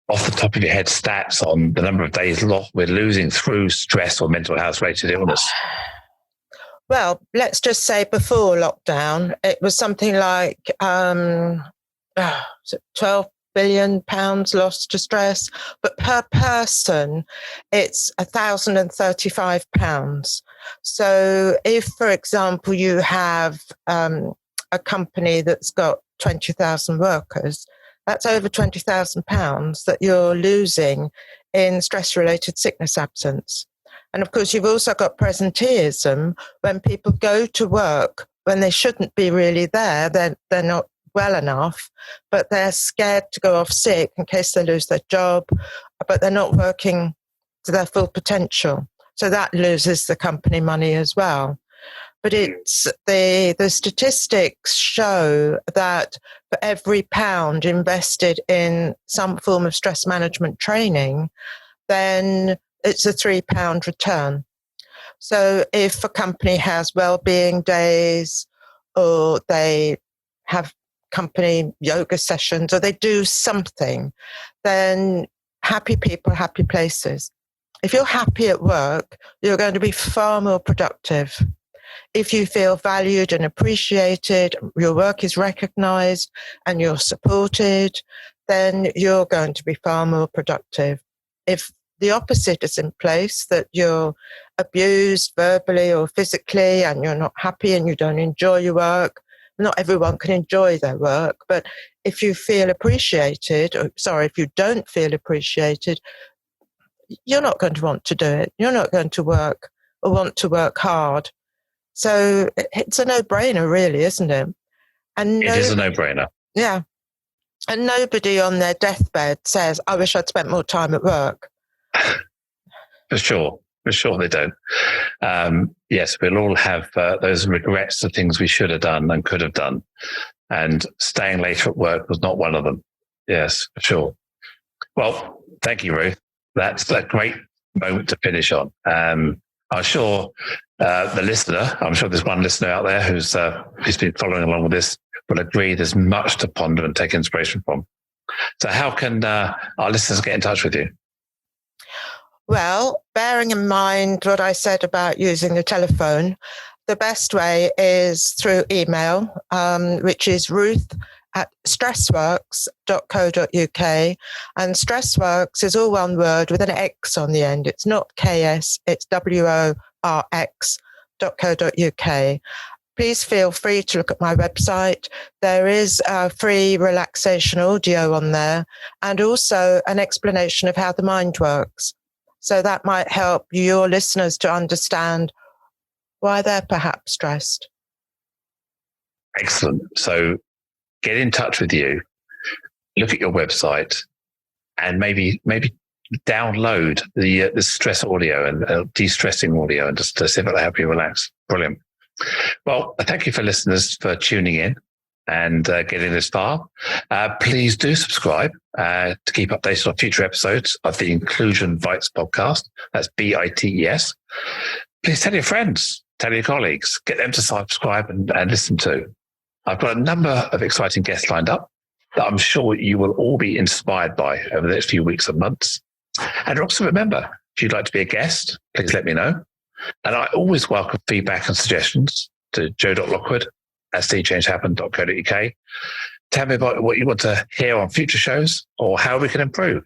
off the top of your head, stats on the number of days we're losing through stress or mental health related illness? Well, let's just say before lockdown, it was something like 12 billion pounds lost to stress, but per person, it's £1,035. So if, for example, you have a company that's got 20,000 workers, that's over £20,000 that you're losing in stress-related sickness absence. And of course, you've also got presenteeism, when people go to work when they shouldn't be really there. They're not well enough, but they're scared to go off sick in case they lose their job, but they're not working to their full potential. So that loses the company money as well. But it's the statistics show that for every pound invested in some form of stress management training, then it's a £3 return. So if a company has well-being days, or they have company yoga sessions, or they do something, then happy people, happy places. If you're happy at work, you're going to be far more productive. If you feel valued and appreciated, your work is recognized and you're supported, then you're going to be far more productive. If the opposite is in place, that you're abused verbally or physically, and you're not happy and you don't enjoy your work, not everyone can enjoy their work, but if you feel appreciated, if you don't feel appreciated, you're not going to want to do it. You're not going to work or want to work hard. So it's a no-brainer, really, isn't it? And it is a no-brainer. Yeah. And nobody on their deathbed says, I wish I'd spent more time at work. For sure they don't. Yes, we'll all have those regrets of things we should have done and could have done. And staying later at work was not one of them. Yes, for sure. Well, thank you, Ruth. That's a great moment to finish on. I'm sure I'm sure there's one listener out there who's been following along with this, will agree there's much to ponder and take inspiration from. So how can our listeners get in touch with you? Well, bearing in mind what I said about using the telephone, the best way is through email, which is ruth@stressworks.co.uk. And Stressworks is all one word with an X on the end. It's not KS, it's WORX.co.uk. Please feel free to look at my website. There is a free relaxation audio on there, and also an explanation of how the mind works. So that might help your listeners to understand why they're perhaps stressed. Excellent. So get in touch with you, look at your website, and maybe download the stress audio and de-stressing audio and just to see if it'll help you relax. Brilliant. Well, thank you for listeners for tuning in and getting this far. Please do subscribe to keep updated on future episodes of the Inclusion Bites podcast. That's BITES. Please tell your friends, tell your colleagues, get them to subscribe and listen to. I've got a number of exciting guests lined up that I'm sure you will all be inspired by over the next few weeks and months. And also remember, if you'd like to be a guest, please let me know. And I always welcome feedback and suggestions to joe.lockwood@seechangehappen.co.uk. Tell me about what you want to hear on future shows or how we can improve.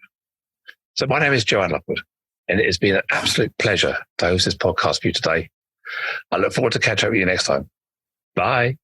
So my name is Joanne Lockwood, and it has been an absolute pleasure to host this podcast for you today. I look forward to catching up with you next time. Bye.